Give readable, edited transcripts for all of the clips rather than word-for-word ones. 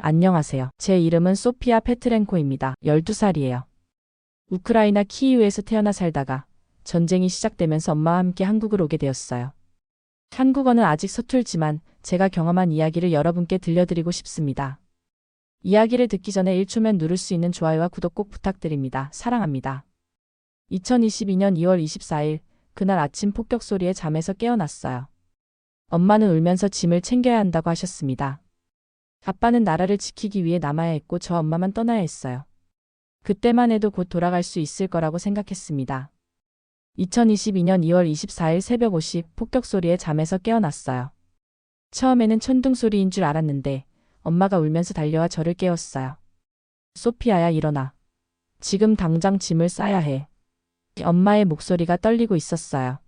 안녕하세요. 제 이름은 소피아 페트렌코입니다. 12살이에요. 우크라이나 키이우에서 태어나 살다가 전쟁이 시작되면서 엄마와 함께 한국을 오게 되었어요. 한국어는 아직 서툴지만 제가 경험한 이야기를 여러분께 들려드리고 싶습니다. 이야기를 듣기 전에 1초면 누를 수 있는 좋아요와 구독 꼭 부탁드립니다. 사랑합니다. 2022년 2월 24일, 그날 아침 폭격 소리에 잠에서 깨어났어요. 엄마는 울면서 짐을 챙겨야 한다고 하셨습니다. 아빠는 나라를 지키기 위해 남아야 했고 저 엄마만 떠나야 했어요. 그때만 해도 곧 돌아갈 수 있을 거라고 생각했습니다. 2022년 2월 24일 새벽 5시 폭격 소리에 잠에서 깨어났어요. 처음에는 천둥 소리인 줄 알았는데 엄마가 울면서 달려와 저를 깨웠어요. 소피아야, 일어나. 지금 당장 짐을 싸야 해. 엄마의 목소리가 떨리고 있었어요.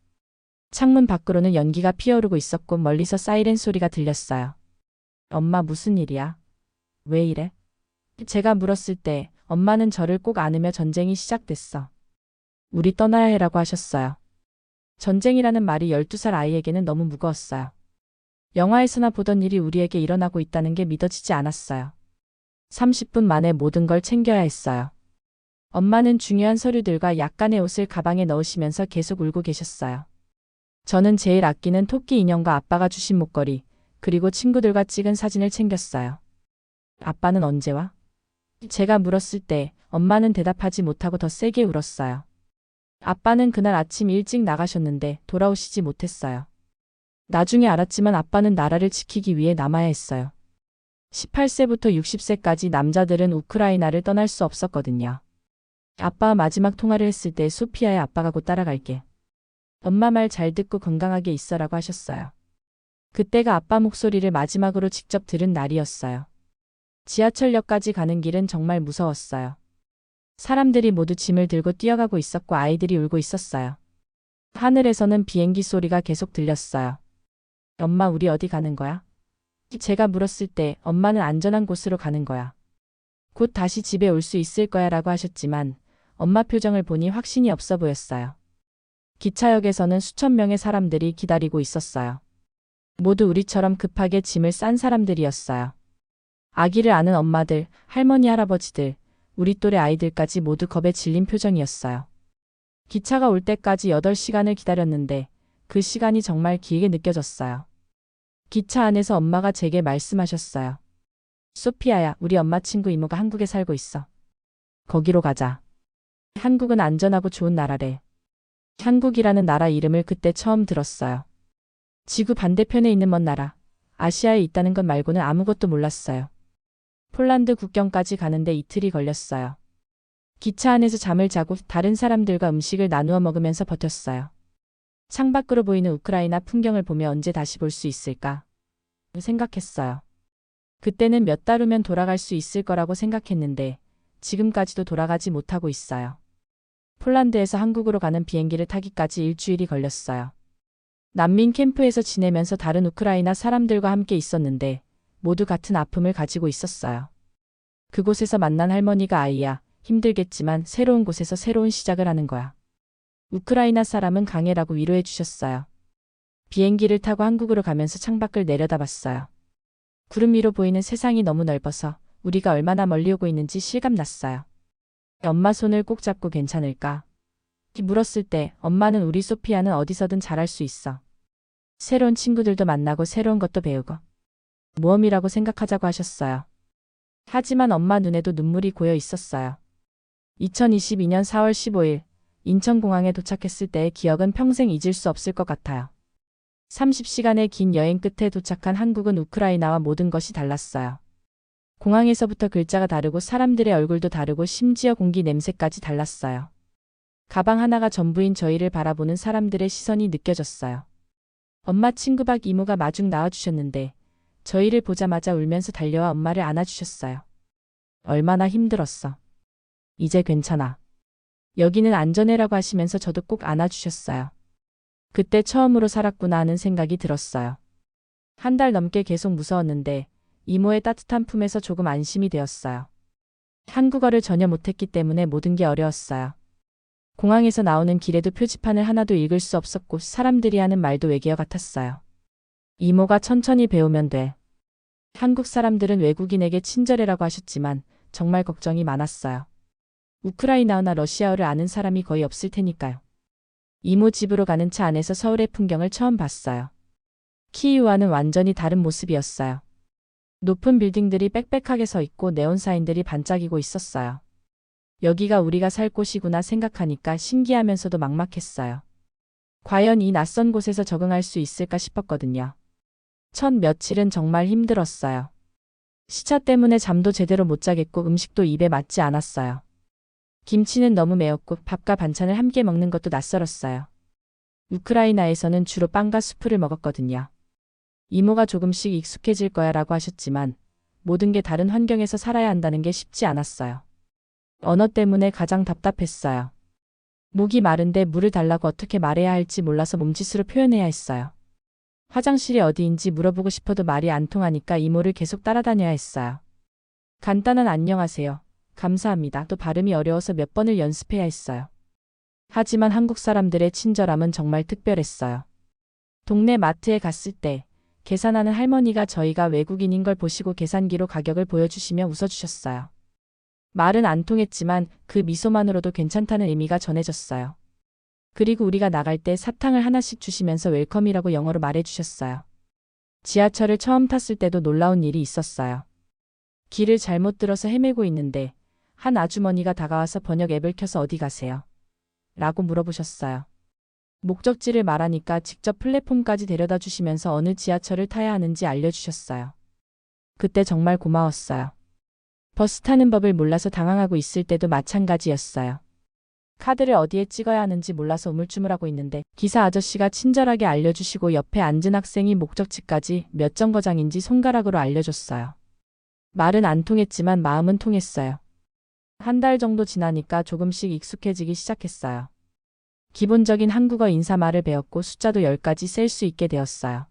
창문 밖으로는 연기가 피어오르고 있었고 멀리서 사이렌 소리가 들렸어요. 엄마, 무슨 일이야? 왜 이래? 제가 물었을 때 엄마는 저를 꼭 안으며 전쟁이 시작됐어. 우리 떠나야 해라고 하셨어요. 전쟁이라는 말이 12살 아이에게는 너무 무거웠어요. 영화에서나 보던 일이 우리에게 일어나고 있다는 게 믿어지지 않았어요. 30분 만에 모든 걸 챙겨야 했어요. 엄마는 중요한 서류들과 약간의 옷을 가방에 넣으시면서 계속 울고 계셨어요. 저는 제일 아끼는 토끼 인형과 아빠가 주신 목걸이, 그리고 친구들과 찍은 사진을 챙겼어요. 아빠는 언제 와? 제가 물었을 때 엄마는 대답하지 못하고 더 세게 울었어요. 아빠는 그날 아침 일찍 나가셨는데 돌아오시지 못했어요. 나중에 알았지만 아빠는 나라를 지키기 위해 남아야 했어요. 18세부터 60세까지 남자들은 우크라이나를 떠날 수 없었거든요. 아빠와 마지막 통화를 했을 때 소피아의 아빠가 곧 따라갈게. 엄마 말 잘 듣고 건강하게 있어라고 하셨어요. 그때가 아빠 목소리를 마지막으로 직접 들은 날이었어요. 지하철역까지 가는 길은 정말 무서웠어요. 사람들이 모두 짐을 들고 뛰어가고 있었고 아이들이 울고 있었어요. 하늘에서는 비행기 소리가 계속 들렸어요. 엄마, 우리 어디 가는 거야? 제가 물었을 때 엄마는 안전한 곳으로 가는 거야. 곧 다시 집에 올 수 있을 거야 라고 하셨지만 엄마 표정을 보니 확신이 없어 보였어요. 기차역에서는 수천 명의 사람들이 기다리고 있었어요. 모두 우리처럼 급하게 짐을 싼 사람들이었어요. 아기를 아는 엄마들, 할머니, 할아버지들, 우리 또래 아이들까지 모두 겁에 질린 표정이었어요. 기차가 올 때까지 8시간을 기다렸는데 그 시간이 정말 길게 느껴졌어요. 기차 안에서 엄마가 제게 말씀하셨어요. 소피아야, 우리 엄마 친구 이모가 한국에 살고 있어. 거기로 가자. 한국은 안전하고 좋은 나라래. 한국이라는 나라 이름을 그때 처음 들었어요. 지구 반대편에 있는 먼 나라, 아시아에 있다는 것 말고는 아무것도 몰랐어요. 폴란드 국경까지 가는데 이틀이 걸렸어요. 기차 안에서 잠을 자고 다른 사람들과 음식을 나누어 먹으면서 버텼어요. 창밖으로 보이는 우크라이나 풍경을 보며 언제 다시 볼 수 있을까 생각했어요. 그때는 몇 달 후면 돌아갈 수 있을 거라고 생각했는데 지금까지도 돌아가지 못하고 있어요. 폴란드에서 한국으로 가는 비행기를 타기까지 일주일이 걸렸어요. 난민 캠프에서 지내면서 다른 우크라이나 사람들과 함께 있었는데 모두 같은 아픔을 가지고 있었어요. 그곳에서 만난 할머니가 아이야, 힘들겠지만 새로운 곳에서 새로운 시작을 하는 거야. 우크라이나 사람은 강해라고 위로해 주셨어요. 비행기를 타고 한국으로 가면서 창밖을 내려다봤어요. 구름 위로 보이는 세상이 너무 넓어서 우리가 얼마나 멀리 오고 있는지 실감났어요. 엄마 손을 꼭 잡고 괜찮을까? 물었을 때 엄마는 우리 소피아는 어디서든 잘할 수 있어. 새로운 친구들도 만나고 새로운 것도 배우고 모험이라고 생각하자고 하셨어요. 하지만 엄마 눈에도 눈물이 고여 있었어요. 2022년 4월 15일 인천공항에 도착했을 때의 기억은 평생 잊을 수 없을 것 같아요. 30시간의 긴 여행 끝에 도착한 한국은 우크라이나와 모든 것이 달랐어요. 공항에서부터 글자가 다르고 사람들의 얼굴도 다르고 심지어 공기 냄새까지 달랐어요. 가방 하나가 전부인 저희를 바라보는 사람들의 시선이 느껴졌어요. 엄마 친구 박 이모가 마중 나와주셨는데 저희를 보자마자 울면서 달려와 엄마를 안아주셨어요. 얼마나 힘들었어. 이제 괜찮아. 여기는 안전해라고 하시면서 저도 꼭 안아주셨어요. 그때 처음으로 살았구나 하는 생각이 들었어요. 한 달 넘게 계속 무서웠는데 이모의 따뜻한 품에서 조금 안심이 되었어요. 한국어를 전혀 못했기 때문에 모든 게 어려웠어요. 공항에서 나오는 길에도 표지판을 하나도 읽을 수 없었고 사람들이 하는 말도 외계어 같았어요. 이모가 천천히 배우면 돼. 한국 사람들은 외국인에게 친절해라고 하셨지만 정말 걱정이 많았어요. 우크라이나어나 러시아어를 아는 사람이 거의 없을 테니까요. 이모 집으로 가는 차 안에서 서울의 풍경을 처음 봤어요. 키이우와는 완전히 다른 모습이었어요. 높은 빌딩들이 빽빽하게 서 있고 네온사인들이 반짝이고 있었어요. 여기가 우리가 살 곳이구나 생각하니까 신기하면서도 막막했어요. 과연 이 낯선 곳에서 적응할 수 있을까 싶었거든요. 첫 며칠은 정말 힘들었어요. 시차 때문에 잠도 제대로 못 자겠고 음식도 입에 맞지 않았어요. 김치는 너무 매웠고 밥과 반찬을 함께 먹는 것도 낯설었어요. 우크라이나에서는 주로 빵과 수프를 먹었거든요. 이모가 조금씩 익숙해질 거야 라고 하셨지만 모든 게 다른 환경에서 살아야 한다는 게 쉽지 않았어요. 언어 때문에 가장 답답했어요. 목이 마른데 물을 달라고 어떻게 말해야 할지 몰라서 몸짓으로 표현해야 했어요. 화장실이 어디인지 물어보고 싶어도 말이 안 통하니까 이모를 계속 따라다녀야 했어요. 간단한 안녕하세요. 감사합니다. 또 발음이 어려워서 몇 번을 연습해야 했어요. 하지만 한국 사람들의 친절함은 정말 특별했어요. 동네 마트에 갔을 때 계산하는 할머니가 저희가 외국인인 걸 보시고 계산기로 가격을 보여주시며 웃어주셨어요. 말은 안 통했지만 그 미소만으로도 괜찮다는 의미가 전해졌어요. 그리고 우리가 나갈 때 사탕을 하나씩 주시면서 웰컴이라고 영어로 말해주셨어요. 지하철을 처음 탔을 때도 놀라운 일이 있었어요. 길을 잘못 들어서 헤매고 있는데 한 아주머니가 다가와서 번역 앱을 켜서 어디 가세요? 라고 물어보셨어요. 목적지를 말하니까 직접 플랫폼까지 데려다 주시면서 어느 지하철을 타야 하는지 알려주셨어요. 그때 정말 고마웠어요. 버스 타는 법을 몰라서 당황하고 있을 때도 마찬가지였어요. 카드를 어디에 찍어야 하는지 몰라서 우물쭈물하고 있는데 기사 아저씨가 친절하게 알려주시고 옆에 앉은 학생이 목적지까지 몇 정거장인지 손가락으로 알려줬어요. 말은 안 통했지만 마음은 통했어요. 한 달 정도 지나니까 조금씩 익숙해지기 시작했어요. 기본적인 한국어 인사말을 배웠고 숫자도 10까지 셀 수 있게 되었어요.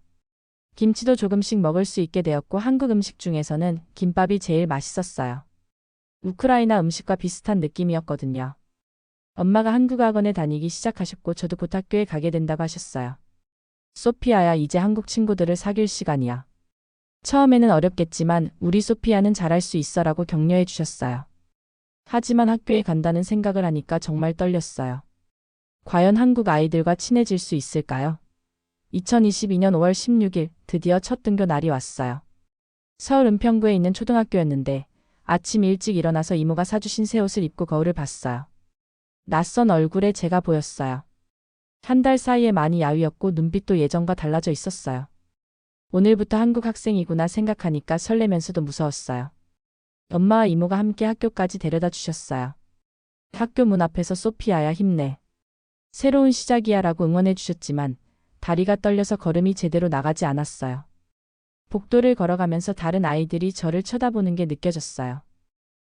김치도 조금씩 먹을 수 있게 되었고 한국 음식 중에서는 김밥이 제일 맛있었어요. 우크라이나 음식과 비슷한 느낌이었거든요. 엄마가 한국 학원에 다니기 시작하셨고 저도 곧 학교에 가게 된다고 하셨어요. 소피아야, 이제 한국 친구들을 사귈 시간이야. 처음에는 어렵겠지만 우리 소피아는 잘할 수 있어라고 격려해 주셨어요. 하지만 학교에 간다는 생각을 하니까 정말 떨렸어요. 과연 한국 아이들과 친해질 수 있을까요? 2022년 5월 16일 드디어 첫 등교 날이 왔어요. 서울 은평구에 있는 초등학교였는데 아침 일찍 일어나서 이모가 사주신 새 옷을 입고 거울을 봤어요. 낯선 얼굴에 제가 보였어요. 한 달 사이에 많이 야위었고 눈빛도 예전과 달라져 있었어요. 오늘부터 한국 학생이구나 생각하니까 설레면서도 무서웠어요. 엄마와 이모가 함께 학교까지 데려다 주셨어요. 학교 문 앞에서 소피아야 힘내. 새로운 시작이야 라고 응원해 주셨지만 다리가 떨려서 걸음이 제대로 나가지 않았어요. 복도를 걸어가면서 다른 아이들이 저를 쳐다보는 게 느껴졌어요.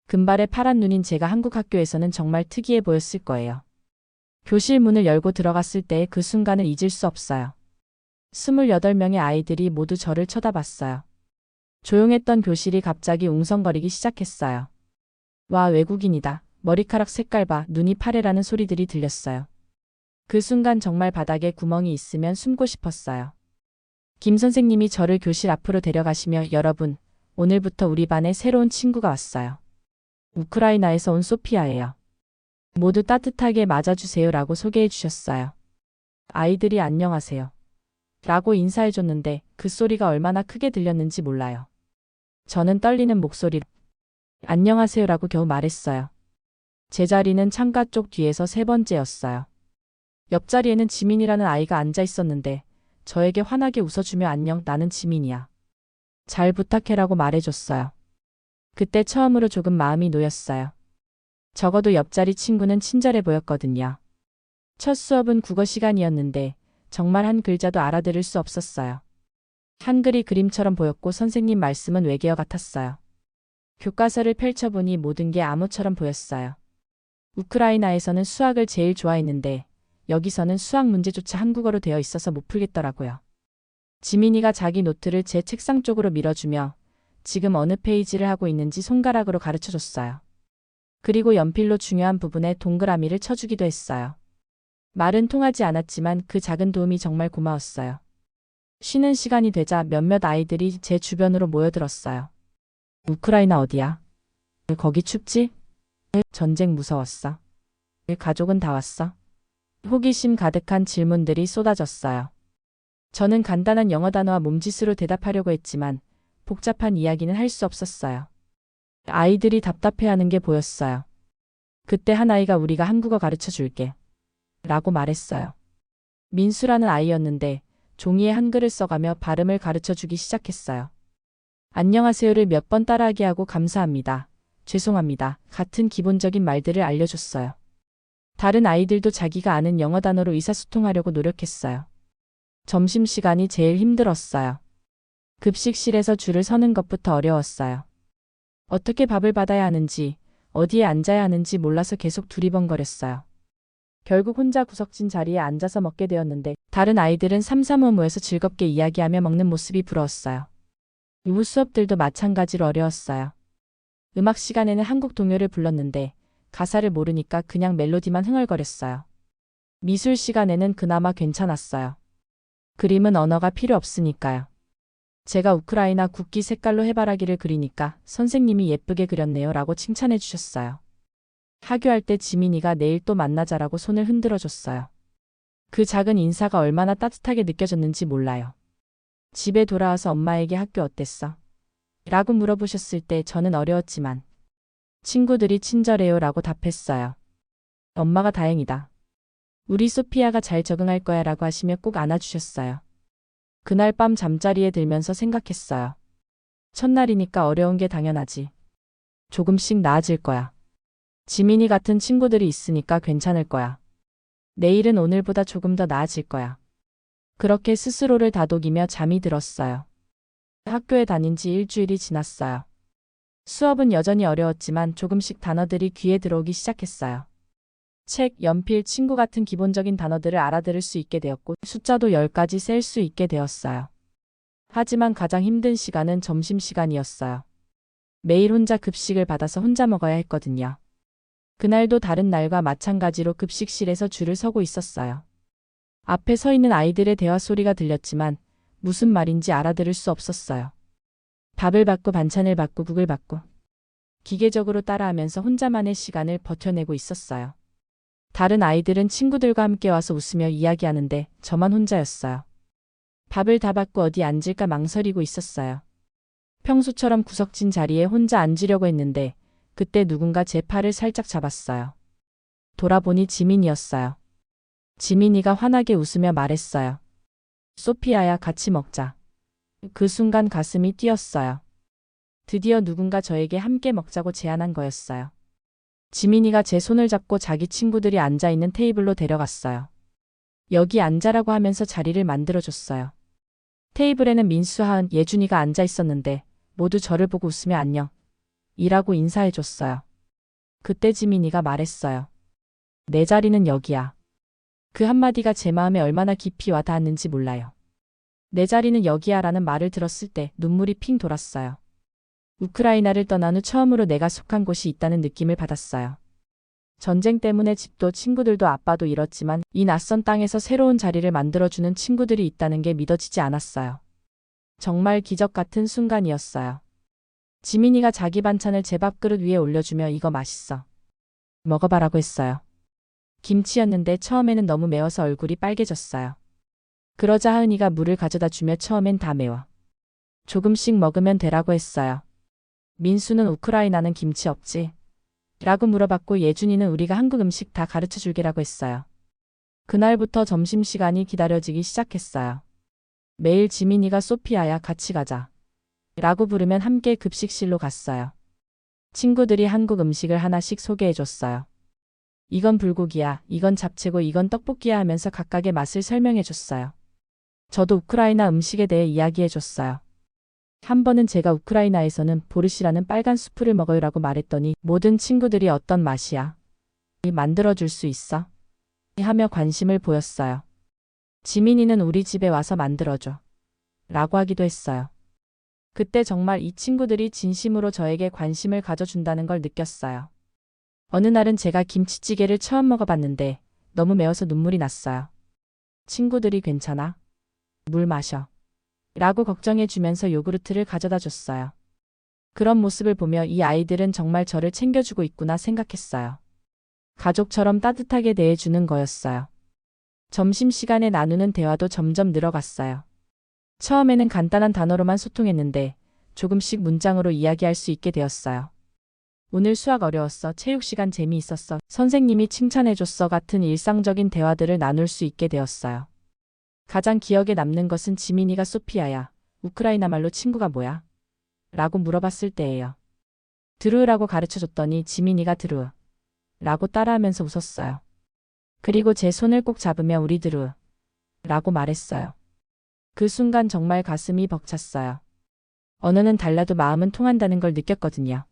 금발의 파란 눈인 제가 한국 학교에서는 정말 특이해 보였을 거예요. 교실 문을 열고 들어갔을 때의 그 순간을 잊을 수 없어요. 28명의 아이들이 모두 저를 쳐다봤어요. 조용했던 교실이 갑자기 웅성거리기 시작했어요. 와, 외국인이다. 머리카락 색깔 봐. 눈이 파래라는 소리들이 들렸어요. 그 순간 정말 바닥에 구멍이 있으면 숨고 싶었어요. 김 선생님이 저를 교실 앞으로 데려가시며 여러분, 오늘부터 우리 반에 새로운 친구가 왔어요. 우크라이나에서 온 소피아예요. 모두 따뜻하게 맞아주세요 라고 소개해 주셨어요. 아이들이 안녕하세요. 라고 인사해 줬는데 그 소리가 얼마나 크게 들렸는지 몰라요. 저는 떨리는 목소리로 안녕하세요 라고 겨우 말했어요. 제 자리는 창가 쪽 뒤에서 세 번째였어요. 옆자리에는 지민이라는 아이가 앉아 있었는데 저에게 환하게 웃어주며 안녕, 나는 지민이야. 잘 부탁해라고 말해줬어요. 그때 처음으로 조금 마음이 놓였어요. 적어도 옆자리 친구는 친절해 보였거든요. 첫 수업은 국어 시간이었는데 정말 한 글자도 알아들을 수 없었어요. 한글이 그림처럼 보였고 선생님 말씀은 외계어 같았어요. 교과서를 펼쳐보니 모든 게 암호처럼 보였어요. 우크라이나에서는 수학을 제일 좋아했는데 여기서는 수학 문제조차 한국어로 되어 있어서 못 풀겠더라고요. 지민이가 자기 노트를 제 책상 쪽으로 밀어주며 지금 어느 페이지를 하고 있는지 손가락으로 가르쳐줬어요. 그리고 연필로 중요한 부분에 동그라미를 쳐주기도 했어요. 말은 통하지 않았지만 그 작은 도움이 정말 고마웠어요. 쉬는 시간이 되자 몇몇 아이들이 제 주변으로 모여들었어요. 우크라이나 어디야? 거기 춥지? 전쟁 무서웠어. 가족은 다 왔어? 호기심 가득한 질문들이 쏟아졌어요. 저는 간단한 영어 단어와 몸짓으로 대답하려고 했지만 복잡한 이야기는 할 수 없었어요. 아이들이 답답해하는 게 보였어요. 그때 한 아이가 우리가 한국어 가르쳐 줄게. 라고 말했어요. 민수라는 아이였는데 종이에 한글을 써가며 발음을 가르쳐 주기 시작했어요. 안녕하세요를 몇 번 따라하게 하고 감사합니다. 죄송합니다. 같은 기본적인 말들을 알려줬어요. 다른 아이들도 자기가 아는 영어 단어로 의사소통하려고 노력했어요. 점심시간이 제일 힘들었어요. 급식실에서 줄을 서는 것부터 어려웠어요. 어떻게 밥을 받아야 하는지, 어디에 앉아야 하는지 몰라서 계속 두리번거렸어요. 결국 혼자 구석진 자리에 앉아서 먹게 되었는데 다른 아이들은 삼삼오오 모여서 즐겁게 이야기하며 먹는 모습이 부러웠어요. 이후 수업들도 마찬가지로 어려웠어요. 음악 시간에는 한국 동요를 불렀는데 가사를 모르니까 그냥 멜로디만 흥얼거렸어요. 미술 시간에는 그나마 괜찮았어요. 그림은 언어가 필요 없으니까요. 제가 우크라이나 국기 색깔로 해바라기를 그리니까 선생님이 예쁘게 그렸네요 라고 칭찬해 주셨어요. 하교할 때 지민이가 내일 또 만나자라고 손을 흔들어 줬어요. 그 작은 인사가 얼마나 따뜻하게 느껴졌는지 몰라요. 집에 돌아와서 엄마에게 학교 어땠어? 라고 물어보셨을 때 저는 어려웠지만 친구들이 친절해요 라고 답했어요. 엄마가 다행이다. 우리 소피아가 잘 적응할 거야 라고 하시며 꼭 안아주셨어요. 그날 밤 잠자리에 들면서 생각했어요. 첫날이니까 어려운 게 당연하지. 조금씩 나아질 거야. 지민이 같은 친구들이 있으니까 괜찮을 거야. 내일은 오늘보다 조금 더 나아질 거야. 그렇게 스스로를 다독이며 잠이 들었어요. 학교에 다닌 지 일주일이 지났어요. 수업은 여전히 어려웠지만 조금씩 단어들이 귀에 들어오기 시작했어요. 책, 연필, 친구 같은 기본적인 단어들을 알아들을 수 있게 되었고 숫자도 10까지 셀 수 있게 되었어요. 하지만 가장 힘든 시간은 점심시간이었어요. 매일 혼자 급식을 받아서 혼자 먹어야 했거든요. 그날도 다른 날과 마찬가지로 급식실에서 줄을 서고 있었어요. 앞에 서 있는 아이들의 대화 소리가 들렸지만 무슨 말인지 알아들을 수 없었어요. 밥을 받고 반찬을 받고 국을 받고 기계적으로 따라하면서 혼자만의 시간을 버텨내고 있었어요. 다른 아이들은 친구들과 함께 와서 웃으며 이야기하는데 저만 혼자였어요. 밥을 다 받고 어디 앉을까 망설이고 있었어요. 평소처럼 구석진 자리에 혼자 앉으려고 했는데 그때 누군가 제 팔을 살짝 잡았어요. 돌아보니 지민이었어요. 지민이가 환하게 웃으며 말했어요. 소피아야, 같이 먹자. 그 순간 가슴이 뛰었어요. 드디어 누군가 저에게 함께 먹자고 제안한 거였어요. 지민이가 제 손을 잡고 자기 친구들이 앉아있는 테이블로 데려갔어요. 여기 앉아라고 하면서 자리를 만들어줬어요. 테이블에는 민수, 하은, 예준이가 앉아 있었는데 모두 저를 보고 웃으며 안녕 이라고 인사해줬어요. 그때 지민이가 말했어요. 내 자리는 여기야. 그 한마디가 제 마음에 얼마나 깊이 와닿았는지 몰라요. 내 자리는 여기야 라는 말을 들었을 때 눈물이 핑 돌았어요. 우크라이나를 떠난 후 처음으로 내가 속한 곳이 있다는 느낌을 받았어요. 전쟁 때문에 집도 친구들도 아빠도 잃었지만 이 낯선 땅에서 새로운 자리를 만들어주는 친구들이 있다는 게 믿어지지 않았어요. 정말 기적 같은 순간이었어요. 지민이가 자기 반찬을 제 밥그릇 위에 올려주며 이거 맛있어. 먹어봐라고 했어요. 김치였는데 처음에는 너무 매워서 얼굴이 빨개졌어요. 그러자 하은이가 물을 가져다 주며 처음엔 다 매워. 조금씩 먹으면 되라고 했어요. 민수는 우크라이나는 김치 없지? 라고 물어봤고 예준이는 우리가 한국 음식 다 가르쳐 줄게라고 했어요. 그날부터 점심시간이 기다려지기 시작했어요. 매일 지민이가 소피아야 같이 가자. 라고 부르면 함께 급식실로 갔어요. 친구들이 한국 음식을 하나씩 소개해줬어요. 이건 불고기야, 이건 잡채고 이건 떡볶이야 하면서 각각의 맛을 설명해줬어요. 저도 우크라이나 음식에 대해 이야기해줬어요. 한 번은 제가 우크라이나에서는 보르시라는 빨간 수프를 먹어요라고 말했더니 모든 친구들이 어떤 맛이야? 만들어줄 수 있어? 하며 관심을 보였어요. 지민이는 우리 집에 와서 만들어줘. 라고 하기도 했어요. 그때 정말 이 친구들이 진심으로 저에게 관심을 가져준다는 걸 느꼈어요. 어느 날은 제가 김치찌개를 처음 먹어봤는데 너무 매워서 눈물이 났어요. 친구들이 괜찮아? 물 마셔. 라고 걱정해 주면서 요구르트를 가져다 줬어요. 그런 모습을 보며 이 아이들은 정말 저를 챙겨주고 있구나 생각했어요. 가족처럼 따뜻하게 대해주는 거였어요. 점심시간에 나누는 대화도 점점 늘어갔어요. 처음에는 간단한 단어로만 소통했는데 조금씩 문장으로 이야기할 수 있게 되었어요. 오늘 수학 어려웠어. 체육 시간 재미있었어. 선생님이 칭찬해줬어. 같은 일상적인 대화들을 나눌 수 있게 되었어요. 가장 기억에 남는 것은 지민이가 소피아야, 우크라이나 말로 친구가 뭐야? 라고 물어봤을 때예요. 드루라고 가르쳐줬더니 지민이가 드루 라고 따라하면서 웃었어요. 그리고 제 손을 꼭 잡으며 우리 드루 라고 말했어요. 그 순간 정말 가슴이 벅찼어요. 언어는 달라도 마음은 통한다는 걸 느꼈거든요.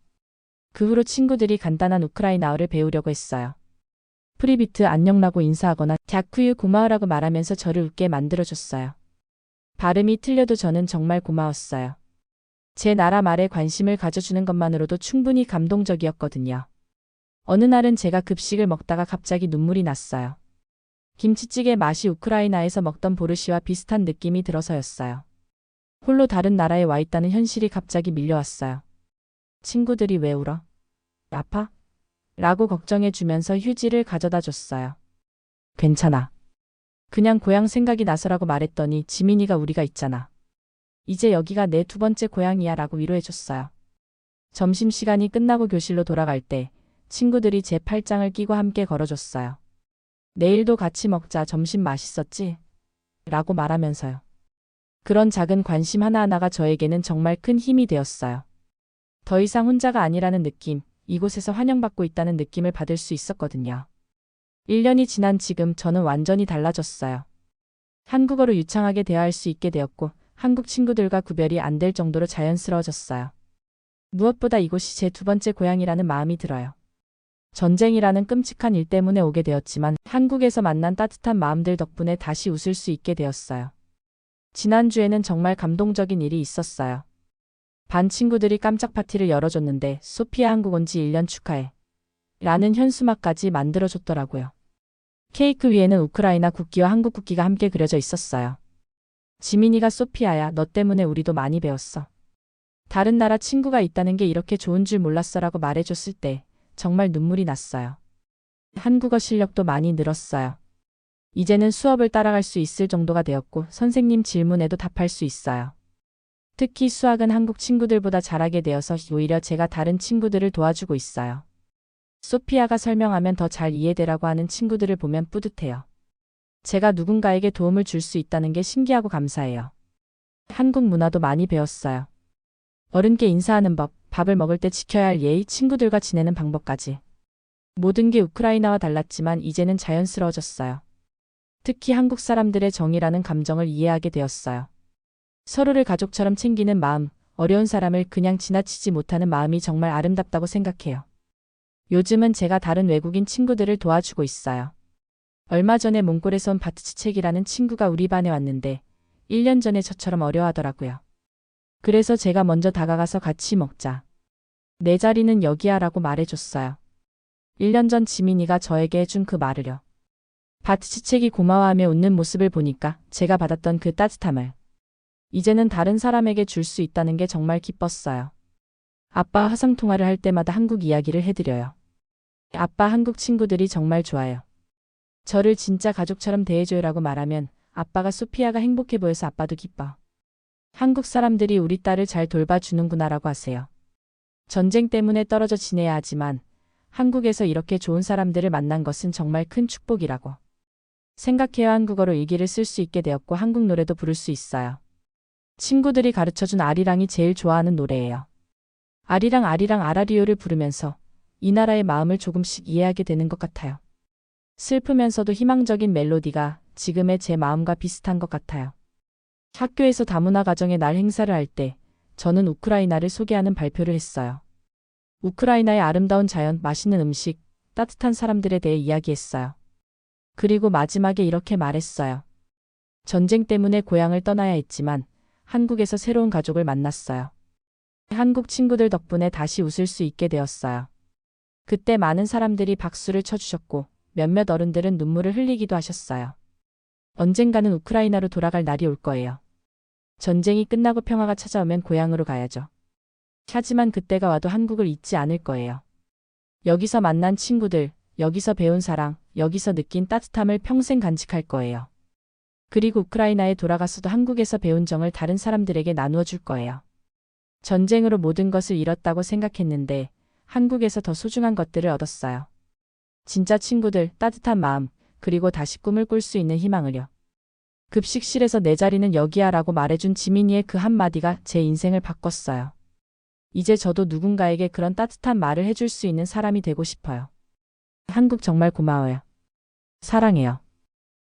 그 후로 친구들이 간단한 우크라이나어를 배우려고 했어요. 프리비트 안녕라고 인사하거나 갸쿠유 고마워라고 말하면서 저를 웃게 만들어줬어요. 발음이 틀려도 저는 정말 고마웠어요. 제 나라 말에 관심을 가져주는 것만으로도 충분히 감동적이었거든요. 어느 날은 제가 급식을 먹다가 갑자기 눈물이 났어요. 김치찌개 맛이 우크라이나에서 먹던 보르시와 비슷한 느낌이 들어서였어요. 홀로 다른 나라에 와 있다는 현실이 갑자기 밀려왔어요. 친구들이 왜 울어? 아파? 라고 걱정해 주면서 휴지를 가져다 줬어요. 괜찮아. 그냥 고향 생각이 나서라고 말했더니 지민이가 우리가 있잖아. 이제 여기가 내 두 번째 고향이야 라고 위로해 줬어요. 점심시간이 끝나고 교실로 돌아갈 때 친구들이 제 팔짱을 끼고 함께 걸어줬어요. 내일도 같이 먹자. 점심 맛있었지? 라고 말하면서요. 그런 작은 관심 하나하나가 저에게는 정말 큰 힘이 되었어요. 더 이상 혼자가 아니라는 느낌, 이곳에서 환영받고 있다는 느낌을 받을 수 있었거든요. 1년이 지난 지금 저는 완전히 달라졌어요. 한국어로 유창하게 대화할 수 있게 되었고 한국 친구들과 구별이 안 될 정도로 자연스러워졌어요. 무엇보다 이곳이 제 두 번째 고향이라는 마음이 들어요. 전쟁이라는 끔찍한 일 때문에 오게 되었지만 한국에서 만난 따뜻한 마음들 덕분에 다시 웃을 수 있게 되었어요. 지난주에는 정말 감동적인 일이 있었어요. 반 친구들이 깜짝 파티를 열어줬는데 소피아 한국 온 지 1년 축하해 라는 현수막까지 만들어줬더라고요. 케이크 위에는 우크라이나 국기와 한국 국기가 함께 그려져 있었어요. 지민이가 소피아야, 너 때문에 우리도 많이 배웠어. 다른 나라 친구가 있다는 게 이렇게 좋은 줄 몰랐어라고 말해줬을 때 정말 눈물이 났어요. 한국어 실력도 많이 늘었어요. 이제는 수업을 따라갈 수 있을 정도가 되었고 선생님 질문에도 답할 수 있어요. 특히 수학은 한국 친구들보다 잘하게 되어서 오히려 제가 다른 친구들을 도와주고 있어요. 소피아가 설명하면 더 잘 이해되라고 하는 친구들을 보면 뿌듯해요. 제가 누군가에게 도움을 줄 수 있다는 게 신기하고 감사해요. 한국 문화도 많이 배웠어요. 어른께 인사하는 법, 밥을 먹을 때 지켜야 할 예의, 친구들과 지내는 방법까지. 모든 게 우크라이나와 달랐지만 이제는 자연스러워졌어요. 특히 한국 사람들의 정이라는 감정을 이해하게 되었어요. 서로를 가족처럼 챙기는 마음, 어려운 사람을 그냥 지나치지 못하는 마음이 정말 아름답다고 생각해요. 요즘은 제가 다른 외국인 친구들을 도와주고 있어요. 얼마 전에 몽골에서 온 바트치책이라는 친구가 우리 반에 왔는데 1년 전에 저처럼 어려워하더라고요. 그래서 제가 먼저 다가가서 같이 먹자. 내 자리는 여기야 라고 말해줬어요. 1년 전 지민이가 저에게 해준 그 말을요. 바트치책이 고마워하며 웃는 모습을 보니까 제가 받았던 그 따뜻함을 이제는 다른 사람에게 줄 수 있다는 게 정말 기뻤어요. 아빠와 화상통화를 할 때마다 한국 이야기를 해드려요. 아빠 한국 친구들이 정말 좋아요. 저를 진짜 가족처럼 대해줘요라고 말하면 아빠가 소피아가 행복해 보여서 아빠도 기뻐. 한국 사람들이 우리 딸을 잘 돌봐주는구나라고 하세요. 전쟁 때문에 떨어져 지내야 하지만 한국에서 이렇게 좋은 사람들을 만난 것은 정말 큰 축복이라고 생각해요. 한국어로 일기를 쓸 수 있게 되었고 한국 노래도 부를 수 있어요. 친구들이 가르쳐준 아리랑이 제일 좋아하는 노래예요. 아리랑 아리랑 아라리오를 부르면서 이 나라의 마음을 조금씩 이해하게 되는 것 같아요. 슬프면서도 희망적인 멜로디가 지금의 제 마음과 비슷한 것 같아요. 학교에서 다문화 가정의 날 행사를 할 때 저는 우크라이나를 소개하는 발표를 했어요. 우크라이나의 아름다운 자연, 맛있는 음식, 따뜻한 사람들에 대해 이야기했어요. 그리고 마지막에 이렇게 말했어요. 전쟁 때문에 고향을 떠나야 했지만 한국에서 새로운 가족을 만났어요. 한국 친구들 덕분에 다시 웃을 수 있게 되었어요. 그때 많은 사람들이 박수를 쳐주셨고 몇몇 어른들은 눈물을 흘리기도 하셨어요. 언젠가는 우크라이나로 돌아갈 날이 올 거예요. 전쟁이 끝나고 평화가 찾아오면 고향으로 가야죠. 하지만 그때가 와도 한국을 잊지 않을 거예요. 여기서 만난 친구들, 여기서 배운 사랑, 여기서 느낀 따뜻함을 평생 간직할 거예요. 그리고 우크라이나에 돌아가서도 한국에서 배운 정을 다른 사람들에게 나누어 줄 거예요. 전쟁으로 모든 것을 잃었다고 생각했는데 한국에서 더 소중한 것들을 얻었어요. 진짜 친구들, 따뜻한 마음, 그리고 다시 꿈을 꿀 수 있는 희망을요. 급식실에서 내 자리는 여기야 라고 말해준 지민이의 그 한마디가 제 인생을 바꿨어요. 이제 저도 누군가에게 그런 따뜻한 말을 해줄 수 있는 사람이 되고 싶어요. 한국 정말 고마워요. 사랑해요.